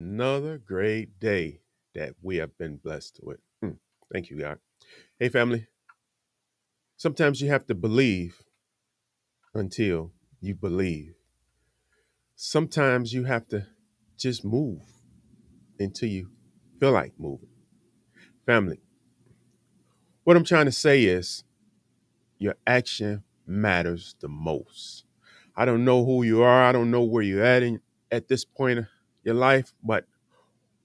Another great day that we have been blessed with. Thank you, God. Hey, family. Sometimes you have to believe until you believe. Sometimes you have to just move until you feel like moving. Family, what I'm trying to say is your action matters the most. I don't know who you are. I don't know where you're at this point of your life, but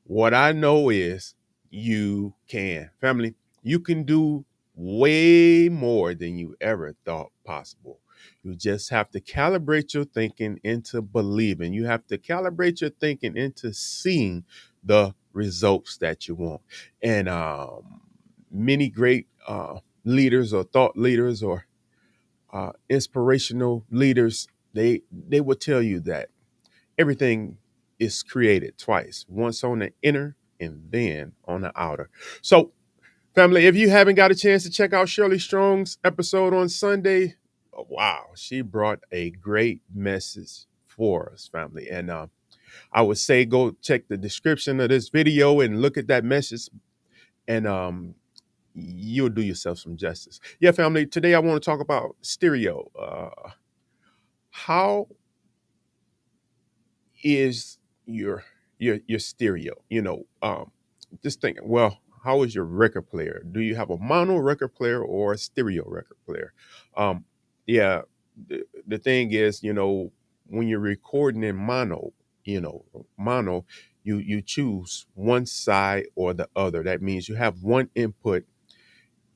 what I know is you can. Family, you can do way more than you ever thought possible. You just have to calibrate your thinking into believing. You have to calibrate your thinking into seeing the results that you want. And many great leaders or thought leaders or inspirational leaders, they will tell you that everything is created twice, once on the inner and then on the outer. So, family, if you haven't got a chance to check out Shirley Strong's episode on Sunday, wow, she brought a great message for us, family. And I would say go check the description of this video and look at that message, and you'll do yourself some justice. Yeah, family, today I want to talk about stereo. How is your stereo? Just think, well, how is your record player? Do you have a mono record player or a stereo record player? um yeah, the thing is, when you're recording in mono, you choose one side or the other. That means you have one input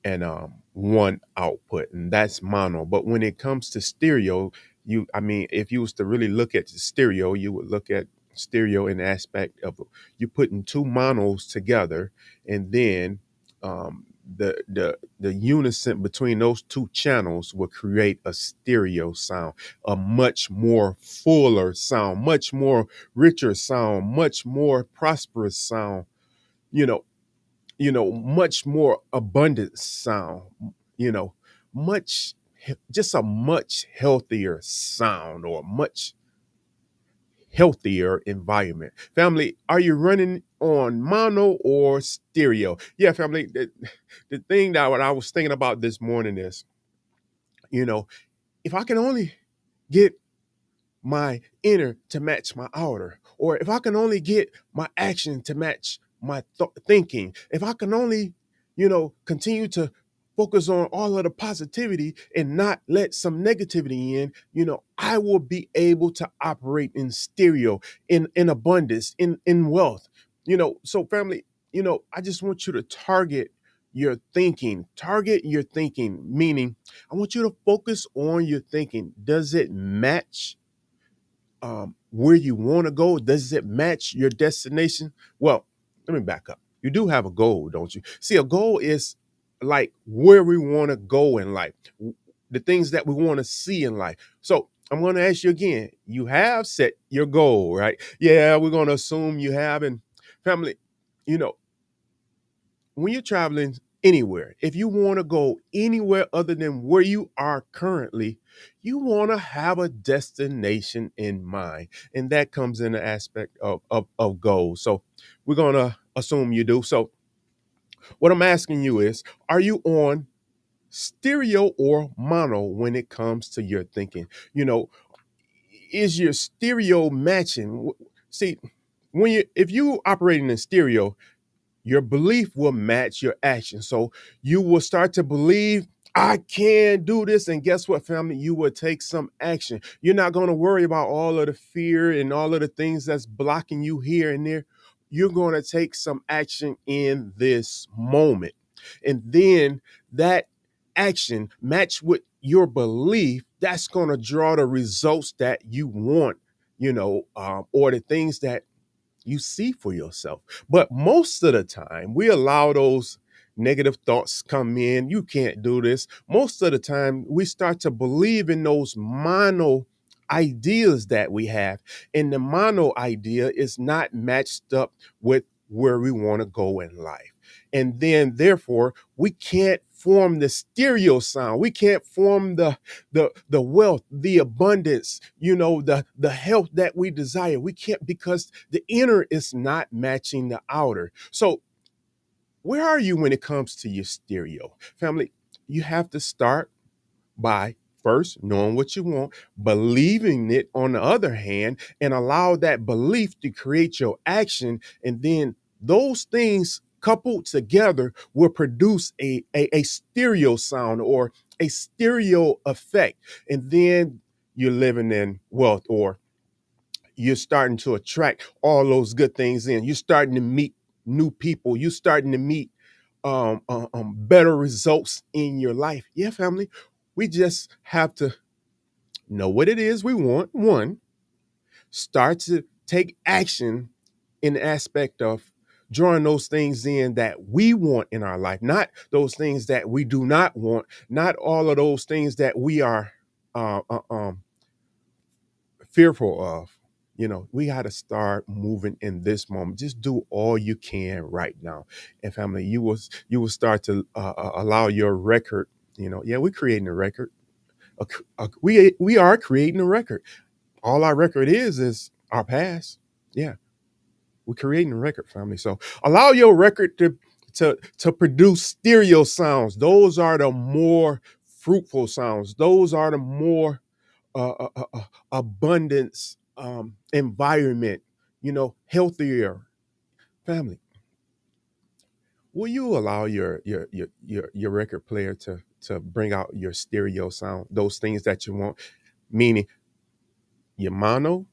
and one output, and that's mono. But when it comes to stereo, if you was to really look at the stereo, you would look at stereo in the aspect of you putting two monos together, and then the unison between those two channels will create a stereo sound, a much more fuller sound, much more richer sound, much more prosperous sound, you know much more abundant sound, you know, much, just a much healthier sound or much healthier environment. Family, are you running on mono or stereo? Yeah, family, the thing that what I was thinking about this morning is, you know, if I can only get my inner to match my outer, or if I can only get my action to match my thinking, if I can only, continue to focus on all of the positivity and not let some negativity in, I will be able to operate in stereo, in abundance, in wealth. So family, I just want you to target your thinking, meaning I want you to focus on your thinking. Does it match where you want to go? Does it match your destination? Well, let me back up. You do have a goal, don't you? See, a goal is like where we want to go in life, the things that we want to see in life. So I'm going to ask you again. You have set your goal, right? Yeah, we're going to assume you have. And family, you know, when you're traveling anywhere, if you want to go anywhere other than where you are currently, you want to have a destination in mind. And that comes in the aspect of goals. So we're going to assume you do. So what I'm asking you is, are you on stereo or mono when it comes to your thinking? Is your stereo matching? See, if you operating in stereo, your belief will match your action. So you will start to believe, I can do this. And guess what, family? You will take some action. You're not going to worry about all of the fear and all of the things that's blocking you here and there. You're going to take some action in this moment. And then that action match with your belief, that's going to draw the results that you want, or the things that you see for yourself. But most of the time, we allow those negative thoughts come in. You can't do this. Most of the time, we start to believe in those mono ideas that we have. And the mono idea is not matched up with where we want to go in life. And then therefore we can't form the stereo sound. We can't form the wealth, the abundance, the health that we desire. We can't, because the inner is not matching the outer. So where are you when it comes to your stereo? Family, you have to start by first knowing what you want, believing it on the other hand, and allow that belief to create your action. And then those things coupled together will produce a stereo sound or a stereo effect. And then you're living in wealth, or you're starting to attract all those good things in. You're starting to meet new people. You're starting to meet better results in your life. Yeah, family. We just have to know what it is we want. One, start to take action in the aspect of drawing those things in that we want in our life, not those things that we do not want, not all of those things that we are uh, uh, um, fearful of. We got to start moving in this moment. Just do all you can right now, and family, you will start to allow your record. Yeah, we're creating a record. We are creating a record. All our record is our past. Yeah, we're creating a record, family. So allow your record to produce stereo sounds. Those are the more fruitful sounds. Those are the more abundance environment, healthier. Family, will you allow your record player to bring out your stereo sound, those things that you want, meaning your mono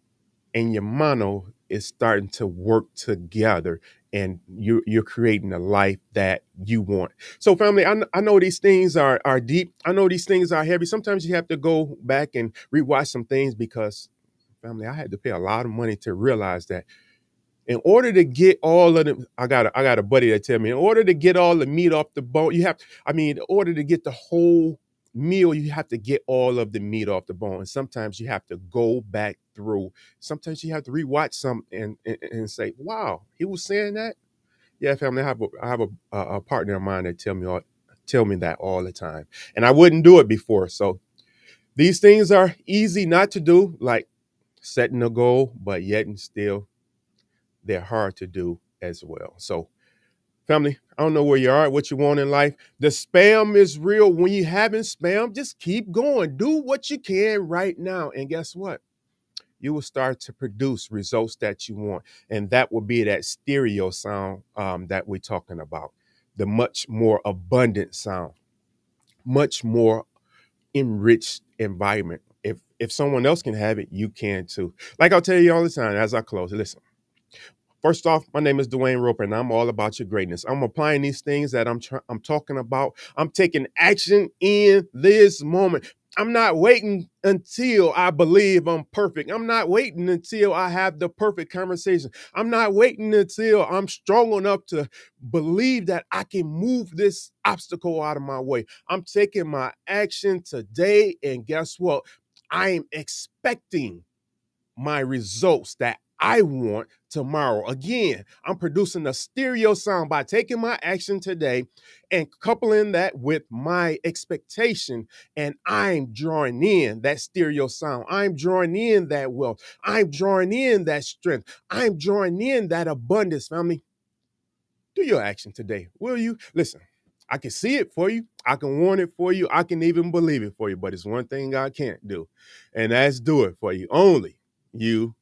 and your mono is starting to work together, and you're creating a life that you want. So family, I know these things are deep. I know these things are heavy. Sometimes you have to go back and rewatch some things, because family, I had to pay a lot of money to realize that in order to get all of them, I got a buddy that tell me, in order to get all the meat off the bone, in order to get the whole meal, you have to get all of the meat off the bone. And sometimes you have to go back through. Sometimes you have to rewatch some and say, wow, he was saying that. Yeah, family, I have a partner of mine that tell me that all the time. And I wouldn't do it before. So these things are easy not to do, like setting a goal, but yet and still they're hard to do as well. So, family, I don't know where you are, what you want in life. The spam is real. When you having spam, just keep going. Do what you can right now. And guess what? You will start to produce results that you want. And that will be that stereo sound that we're talking about. The much more abundant sound, much more enriched environment. If someone else can have it, you can too. Like I'll tell you all the time as I close, listen. First off, my name is Dwayne Roper, and I'm all about your greatness. I'm applying these things that I'm talking about. I'm taking action in this moment. I'm not waiting until I believe I'm perfect. I'm not waiting until I have the perfect conversation. I'm not waiting until I'm strong enough to believe that I can move this obstacle out of my way. I'm taking my action today, and guess what? I am expecting my results that I want tomorrow. Again, I'm producing a stereo sound by taking my action today and coupling that with my expectation. And I'm drawing in that stereo sound. I'm drawing in that wealth. I'm drawing in that strength. I'm drawing in that abundance, family. Do your action today, will you? Listen, I can see it for you. I can want it for you. I can even believe it for you. But it's one thing I can't do, and that's do it for you. Only you